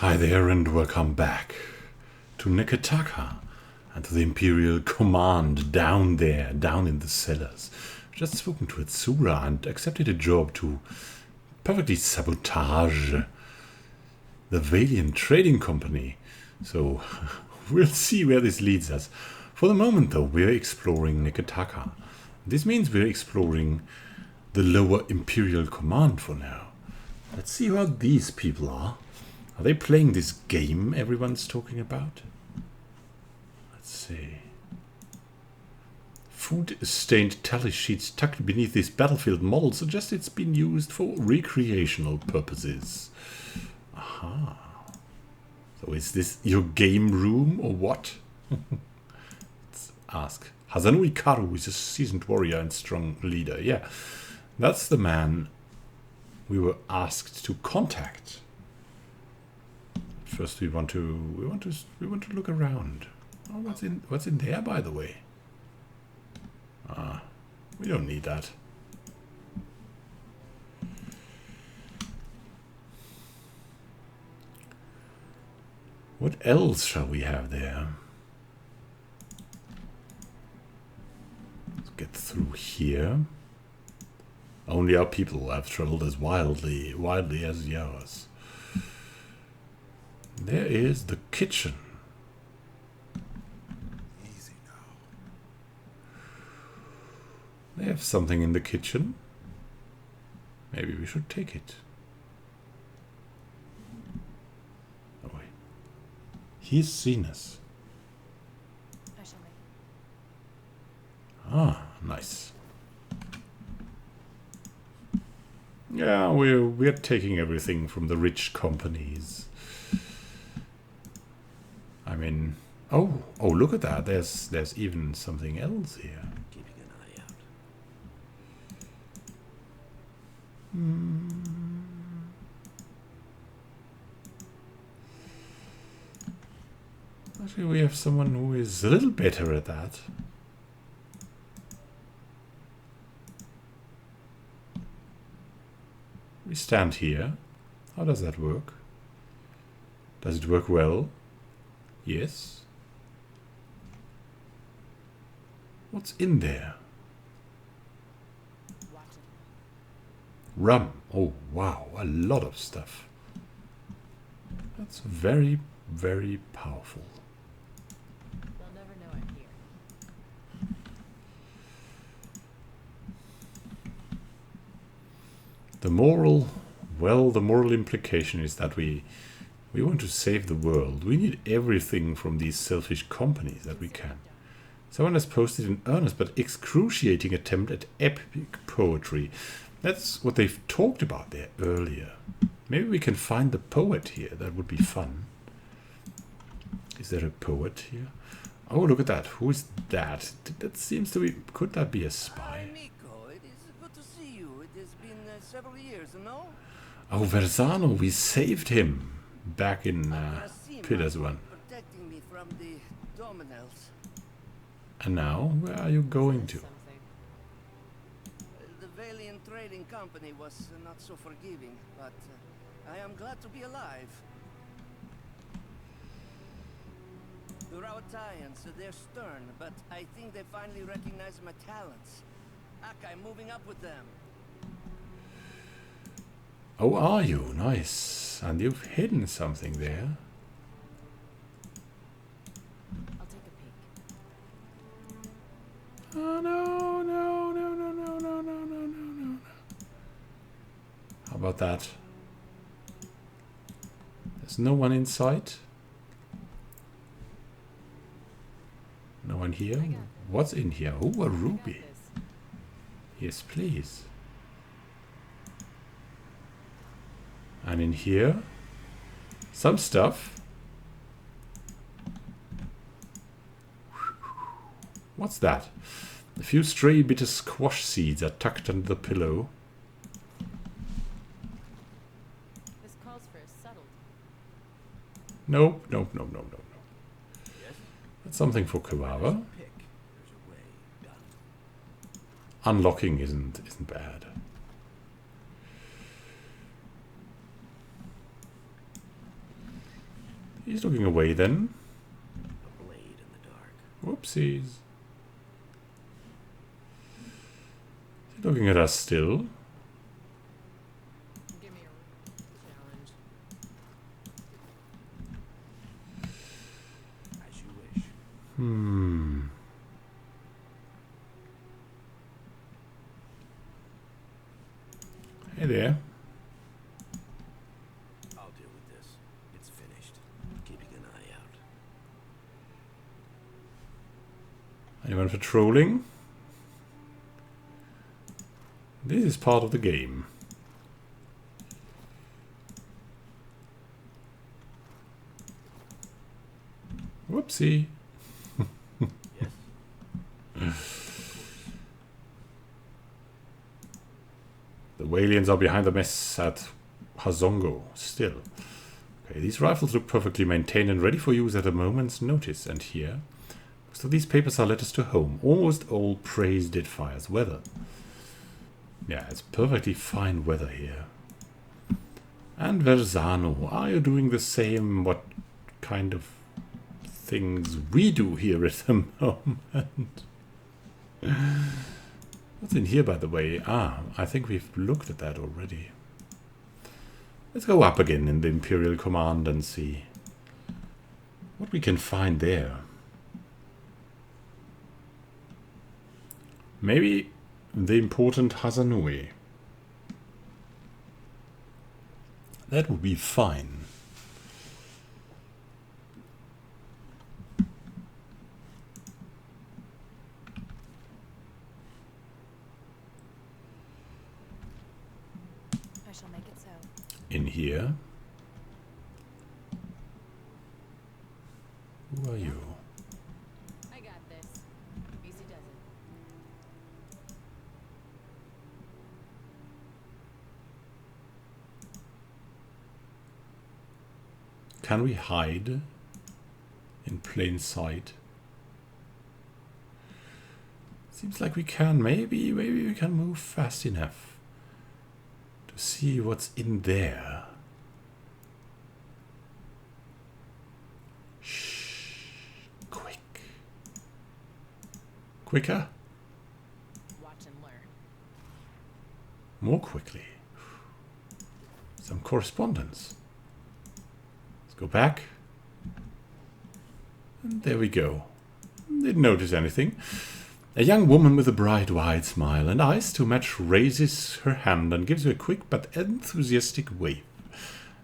Hi there and welcome back to Neketaka and to the Imperial command down there, down in the cellars. Just spoken to Atsura and accepted a job to perfectly sabotage the Valiant Trading Company. So we'll see where this leads us. For the moment though, we're exploring Neketaka. This means we're exploring the lower Imperial command for now. Let's see how these people are. Are they playing this game everyone's talking about? Let's see. Food-stained tally sheets tucked beneath this battlefield model suggest it's been used for recreational purposes. Aha. So is this your game room or what? Let's ask. Hazanu Ikaru is a seasoned warrior and strong leader. Yeah, that's the man we were asked to contact. First, we want to look around. Oh, what's in there, by the way? Ah, we don't need that. What else shall we have there? Let's get through here. Only our people have traveled as wildly as yours. There is the kitchen. Easy now. They have something in the kitchen. Maybe we should take it. Oh wait. He's seen us. Ah, nice. Yeah, we're taking everything from the rich companies. I mean, oh, look at that. There's even something else here. Keeping an eye out. Actually, we have someone who is a little better at that. We stand here. How does that work? Does it work well? Yes. What's in there? Rum. Oh, wow. A lot of stuff. That's very, very powerful. They'll never know I'm here. The moral implication is that we want to save the world. We need everything from these selfish companies that we can. Someone has posted an earnest but excruciating attempt at epic poetry. That's what they've talked about there earlier. Maybe we can find the poet here. That would be fun. Is there a poet here? Oh, look at that. Who is that? That seems to be... Could that be a spy? Hi, Miko. It is good to see you. It has been several years, no? Oh, Versano. We saved him. Back in Pillars 1. Protecting me from the Dominels. And now, where are you going to? The Valiant Trading Company was not so forgiving, but I am glad to be alive. The Rawatayans, they're stern, but I think they finally recognize my talents. I'm moving up with them. Oh, are you? Nice. And you've hidden something there. I'll take a peek. Oh, no, no, no, no, no, no, no, no, no, no. How about that? There's no one in sight. No one here? What's in here? Oh, a ruby. Yes, please. And in here, some stuff. What's that? A few stray bitter squash seeds are tucked under the pillow. This calls for a subtlety. Nope, nope, nope, nope, nope, nope. That's something for Kawawa. Unlocking isn't bad. He's looking away then. A blade in the dark. Whoopsies. He's looking at us still. Give me a challenge. As you wish. Hey there. I'll deal with this. It's finished. Keeping an eye out. Anyone patrolling? This is part of the game. Whoopsie. Yes. The Walians are behind the mess at Hazongo still. Okay, these rifles look perfectly maintained and ready for use at a moment's notice. And here, most of these papers are letters to home. Almost all praise Deadfire's weather. Yeah, it's perfectly fine weather here. And Verzano, are you doing the same? What kind of things we do here at the moment? What's in here, by the way? Ah, I think we've looked at that already. Let's go up again in the Imperial Command and see what we can find there. Maybe the important Hazanui. That would be fine. I shall make it so. In here. Who are you? I got this. Easy does it. Can we hide in plain sight? Seems like we can. Maybe we can move fast enough to see what's in there. Shh. Quick. Quicker. Watch and learn. More quickly. Some correspondence. Let's go back. And there we go. Didn't notice anything. A young woman with a bright, wide smile and eyes to match raises her hand and gives you a quick but enthusiastic wave.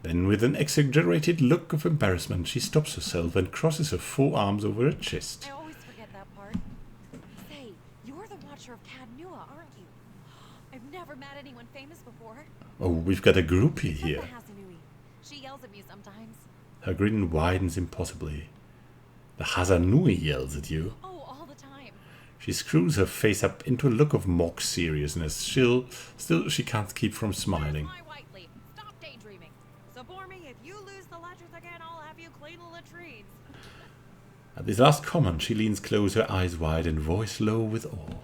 Then, with an exaggerated look of embarrassment, she stops herself and crosses her forearms over her chest. I always forget that part. Say, you're the Watcher of Cadnua, aren't you? I've never met anyone famous before. Oh, we've got a groupie Except here. the Hazanui. She yells at me sometimes. Her grin widens impossibly. The Hazanui yells at you. Oh, all the time. She screws her face up into a look of mock seriousness. Still, she can't keep from smiling. Where's my Whiteley? Stop daydreaming. Support me. If you lose the ledgers again, I'll have you clean the latrines. At this last comment, she leans close, her eyes wide and voice low with awe.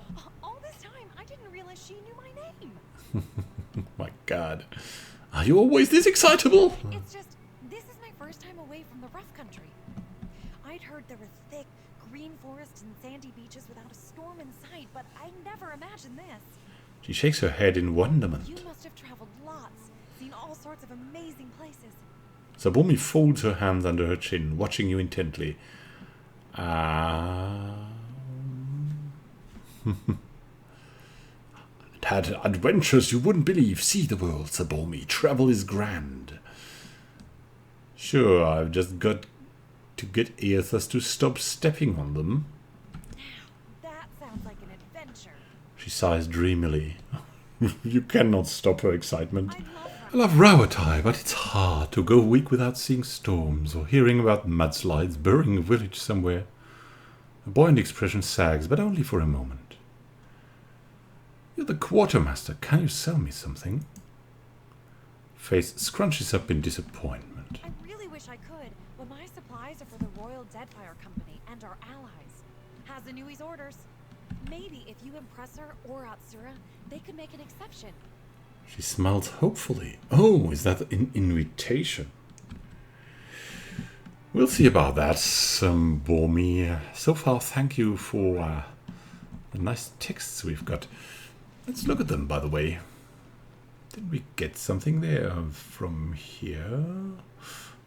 All this time, I didn't realize she knew my name. My God. Are you always this excitable? It's just, this is my first time away from the rough country. I'd heard there were thick, green forests and sandy beaches without a storm in sight, but I never imagined this. She shakes her head in wonderment. You must have traveled lots, seen all sorts of amazing places. Sabumi folds her hands under her chin, watching you intently. Had adventures you wouldn't believe. See the world, Sabumi. Travel is grand. Sure, I've just got to get Aethus to stop stepping on them. Now, that sounds like an adventure. She sighs dreamily. You cannot stop her excitement. I love I love Rawatai, but it's hard to go a week without seeing storms or hearing about mudslides burying a village somewhere. Her buoyant expression sags, but only for a moment. You're the quartermaster. Can you sell me something? Face scrunches up in disappointment. I really wish I could, but my supplies are for the Royal Deadfire Company and our allies. Hazanui's orders. Maybe if you impress her or Atsura, they could make an exception. She smiles hopefully. Oh, is that an invitation? We'll see about that, Bormi. So far, thank you for the nice texts we've got. Let's look at them, by the way. Did we get something there from here?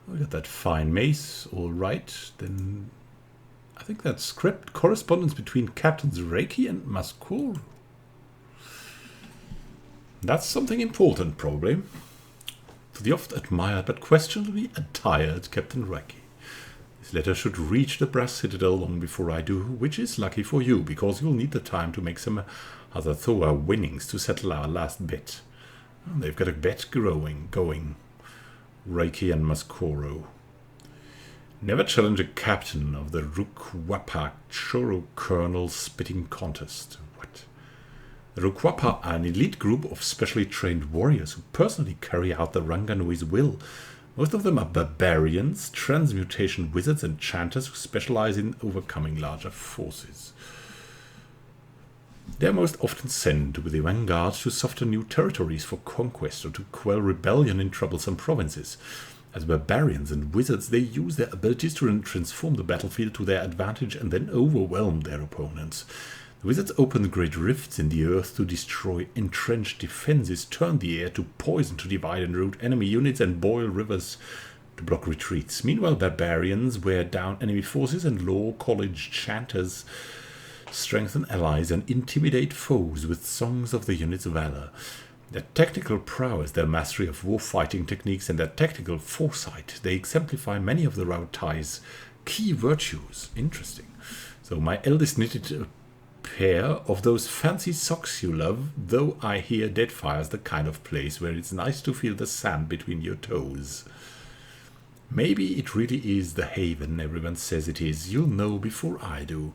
We got that fine mace, all right. Then I think that's script correspondence between Captains Reiki and Maskur. That's something important, probably. To the oft-admired but questionably attired Captain Reiki. This letter should reach the Brass Citadel long before I do, which is lucky for you, because you'll need the time to make some other Thor winnings to settle our last bet. Oh, they've got a bet going. Reiki and Maskoro. Never challenge a captain of the Rukwapa Choro Colonel spitting contest. What? The Rukwapa are an elite group of specially trained warriors who personally carry out the Ranganui's will. Most of them are barbarians, transmutation wizards and chanters who specialize in overcoming larger forces. They are most often sent with the vanguard to soften new territories for conquest or to quell rebellion in troublesome provinces. As barbarians and wizards, they use their abilities to transform the battlefield to their advantage and then overwhelm their opponents. The wizards open great rifts in the earth to destroy entrenched defenses, turn the air to poison to divide and rout enemy units, and boil rivers to block retreats. Meanwhile, barbarians wear down enemy forces and law college chanters strengthen allies and intimidate foes with songs of the unit's valor. Their technical prowess, their mastery of warfighting techniques, and their tactical foresight, they exemplify many of the Rautai's key virtues. Interesting. So my eldest knitted pair of those fancy socks you love, though I hear Deadfire's the kind of place where it's nice to feel the sand between your toes. Maybe it really is the haven everyone says it is. You'll know before I do.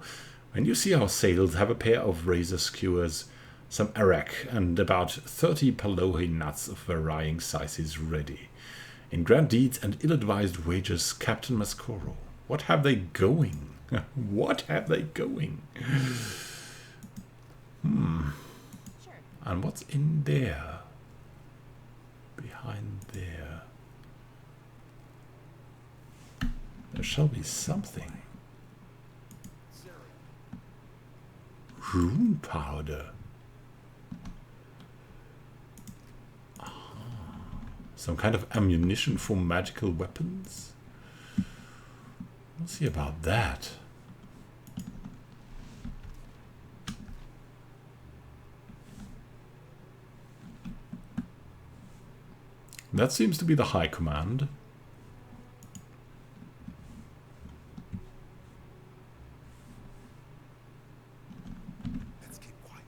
When you see our sails, have a pair of razor skewers, some arak, and about 30 palohi nuts of varying sizes ready. In grand deeds and ill-advised wagers, Captain Mascoro. What have they going? What have they going? Sure. And what's in there? Behind there. There shall be something. Rune powder. Some kind of ammunition for magical weapons? We'll see about that. That seems to be the High Command. Let's keep quiet.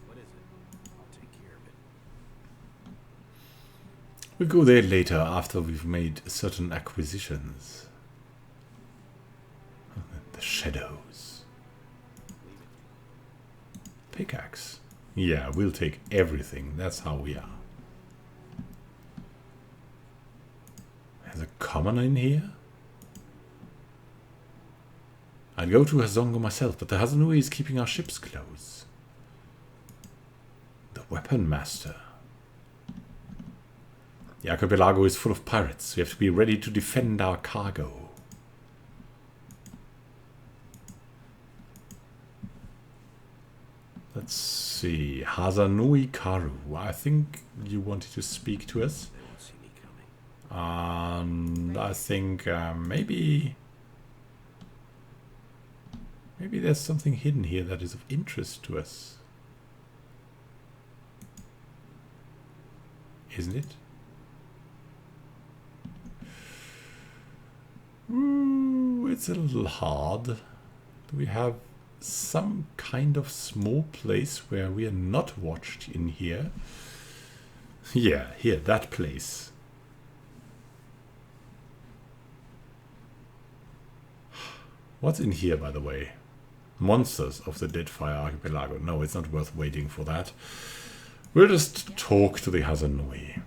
What is it? I'll take care of it. We'll go there later after we've made certain acquisitions. The shadows. Pickaxe. Yeah, we'll take everything. That's how we are. There's a commoner in here? I'd go to Hazongo myself, but the Hazanui is keeping our ships close. The Weapon Master. The archipelago is full of pirates. We have to be ready to defend our cargo. Let's see. Hazanui Karu. I think you wanted to speak to us. They won't see me coming. And I think maybe there's something hidden here that is of interest to us. Isn't it? Ooh, it's a little hard. Do we have some kind of small place where we are not watched in here? Yeah, here, that place. What's in here, by the way? Monsters of the Deadfire Archipelago. No, it's not worth waiting for that. We'll just talk to the Hazanui.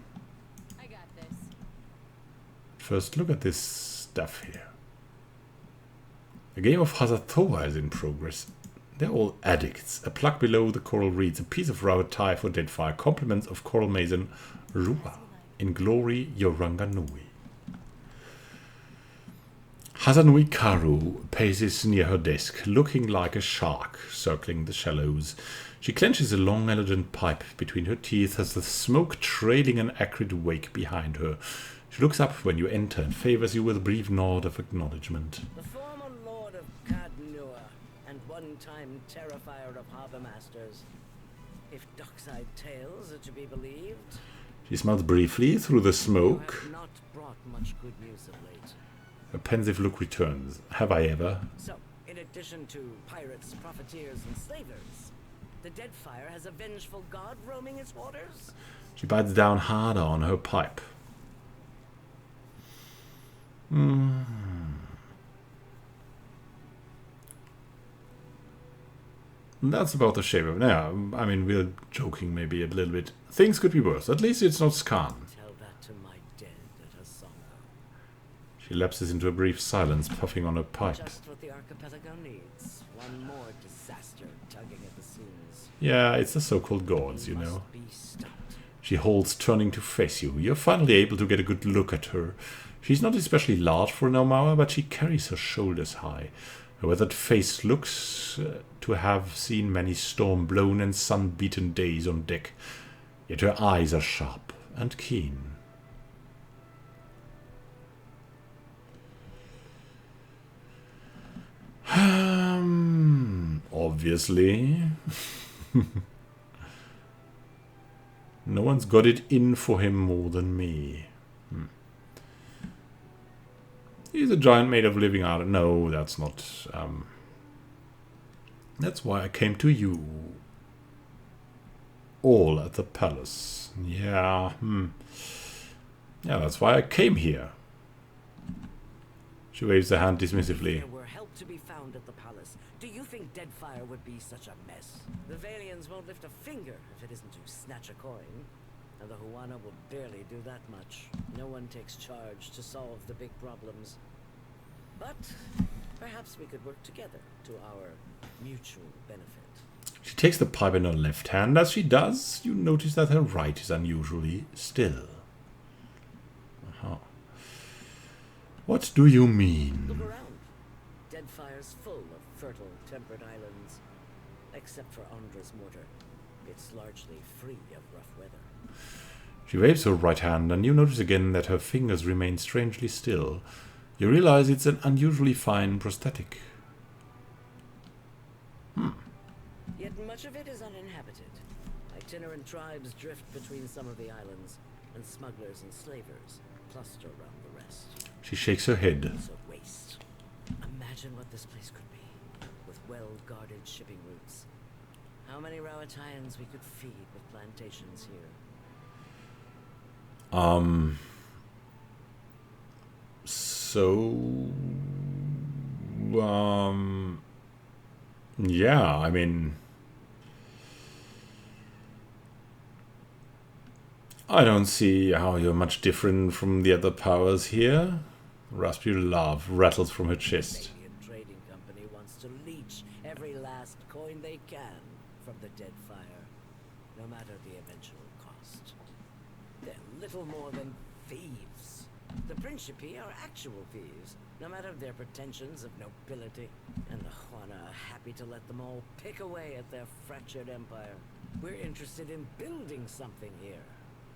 I got this. First, look at this stuff here. The game of Hazathoa is in progress. They're all addicts. A plug below the coral reads, a piece of raw tie for Deadfire. Compliments of Coral Mason Rua. In glory, your Ranganui. Hazanui Karu paces near her desk, looking like a shark circling the shallows. She clenches a long, elegant pipe between her teeth as the smoke trailing an acrid wake behind her. She looks up when you enter and favors you with a brief nod of acknowledgement. The former Lord of Cadnua and one-time terrifier of harbor masters. If dockside tales are to be believed, She smells briefly through the you smoke. have not brought much good news of late. A pensive look returns. Have I ever? So, in addition to pirates, profiteers, and slavers, the Deadfire has a vengeful god roaming its waters? She bites down harder on her pipe. That's about the shape of it. Yeah, I mean, we're joking maybe a little bit. Things could be worse. At least it's not Scan. Tell that to my dead at Hasongo. She lapses into a brief silence, puffing on her pipe. Just what the archipelago needs. One more disaster tugging at the seams. Yeah, it's the so-called gods, you know. Must be stopped. She holds, turning to face you. You're finally able to get a good look at her. She's not especially large for an Omawa, but she carries her shoulders high. Her weathered face looks to have seen many storm-blown and sun-beaten days on deck. Yet her eyes are sharp and keen. Obviously. No one's got it in for him more than me. He's a giant made of living iron. No, that's not. That's why I came to you. All at the palace. Yeah. Yeah, that's why I came here. She waves her hand dismissively. There were help to be found at the palace. Do you think Deadfire would be such a mess? The Valians won't lift a finger if it isn't to snatch a coin. And the Huana will barely do that much. No one takes charge to solve the big problems. But perhaps we could work together to our mutual benefit. She takes the pipe in her left hand. As she does, you notice that her right is unusually still. What do you mean? Look around. Deadfire's full of fertile, temperate islands. Except for Andra's mortar. It's largely free of rough weather. She waves her right hand, and you notice again that her fingers remain strangely still. You realize it's an unusually fine prosthetic. Yet much of it is uninhabited. Itinerant tribes drift between some of the islands, and smugglers and slavers cluster around the rest. She shakes her head. It's a waste. Imagine what this place could be, with well-guarded shipping routes. How many Rawatayans we could feed with plantations here. Yeah, I mean, I don't see how you're much different from the other powers here. Raspy laugh rattles from her chest. Alien trading company wants to leech every last coin they can from the Deadfire, no matter the eventual cost. They're little more than thieves. The Principi are actual thieves, no matter their pretensions of nobility. And the Juana are happy to let them all pick away at their fractured empire. We're interested in building something here.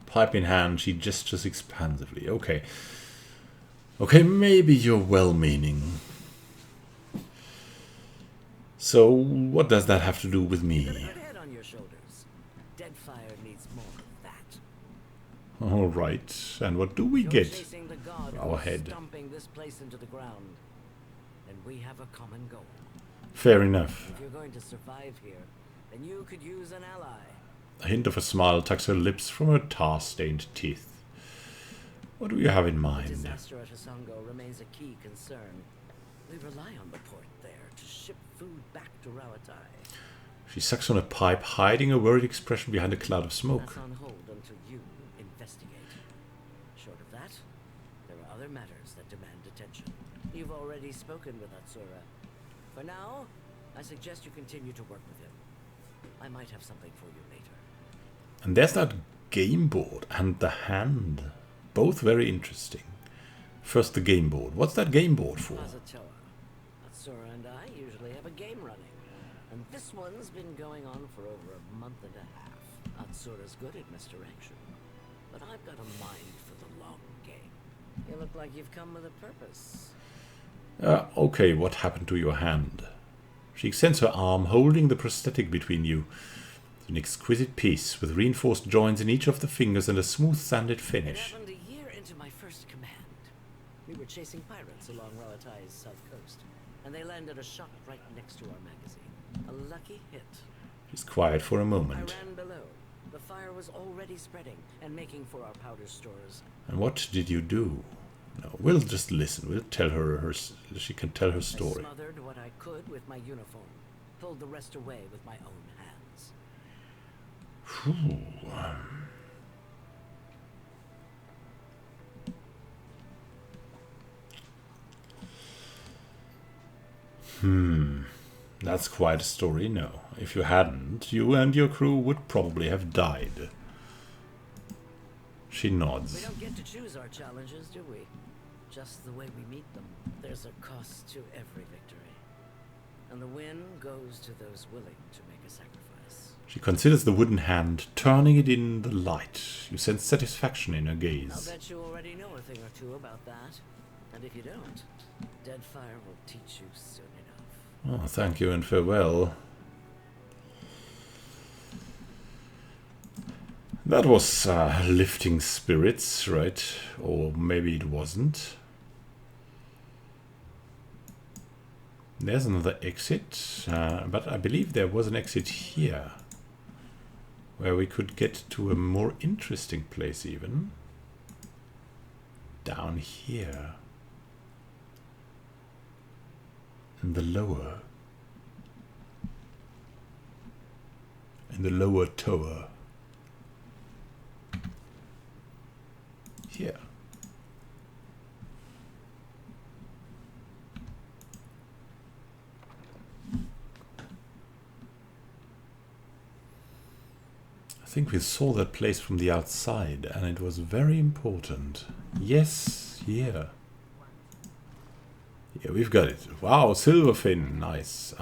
Pipe in hand, she gestures expansively. Okay. Okay, maybe you're well-meaning. So, what does that have to do with Got a me? good head on your shoulders. Deadfire needs more of that. All right. And what do we You're get? chasing the god for our who's head. stomping this place into the ground. And we have a common goal. Fair enough. If you're going to survive here, then you could use an ally. A hint of a smile tucks her lips from her tar-stained teeth. What do you have in The mind? disaster at Hasongo remains a key concern. We rely on the port there to ship food back to Rawatai. She sucks on a pipe, hiding a worried expression behind a cloud of That's smoke. on hold until you investigate. Short of that, there are other matters that demand attention. You've already spoken with Atsura. For now, I suggest you continue to work with him. I might have something for you later. And there's that game board and the hand. Both very interesting. First the game board. What's that game board for? Atsura and I usually have a game running, and this one's been going on for over a month and a half. Atsura's good at misdirection, but I've got a mind for the long game. You look like you've come with a purpose. Okay, what happened to your hand? She extends her arm, holding the prosthetic between you. It's an exquisite piece, with reinforced joints in each of the fingers and a smooth sanded It finish. happened a year into my first command. We were chasing pirates along Roleplay-ish's south coast, and they landed a shot right next to our magazine. A lucky hit. She's quiet for a I moment. ran below. The fire was already spreading and making for our powder stores. And what did you do? No, we'll just listen. We'll tell her she can tell her I story. smothered what I could with my uniform, pulled the rest away with my own hands. That's quite a story, no. If you hadn't, you and your crew would probably have died. She We nods. don't get to choose our challenges, do we? Just the way we meet them. There's a cost to every victory. And the win goes to those willing to make a sacrifice. She considers the wooden hand, turning it in the light. You sense satisfaction in her I'll gaze. bet you already know a thing or two about that. And if you don't, Deadfire will teach you soon enough. Oh, thank you and farewell. That was lifting spirits, right? Or maybe it wasn't. There's another exit, but I believe there was an exit here, where we could get to a more interesting place even. Down here. In the lower. In the lower tower. Here. I think we saw that place from the outside and it was very important. Yes, here. Yeah, we've got it. Wow, silverfin, nice.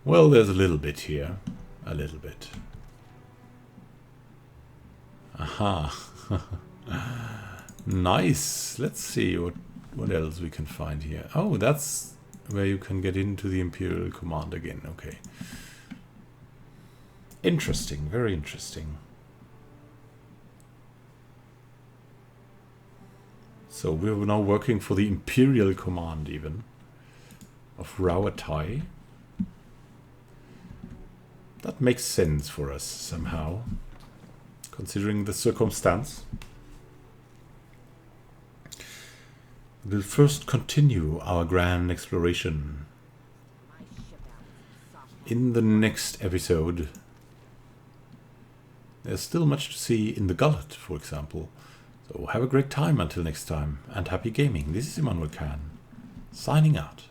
Well, there's a little bit here. A little bit. Aha. Nice. Let's see what else we can find here. Oh, that's where you can get into the Imperial command again. Okay. Interesting. Very interesting. So we're now working for the Imperial command even of Rauatai. That makes sense for us somehow, considering the circumstance. We'll first continue our grand exploration in the next episode. There's still much to see in the Gullet, for example. So have a great time until next time, and happy gaming. This is Immanuel signing out.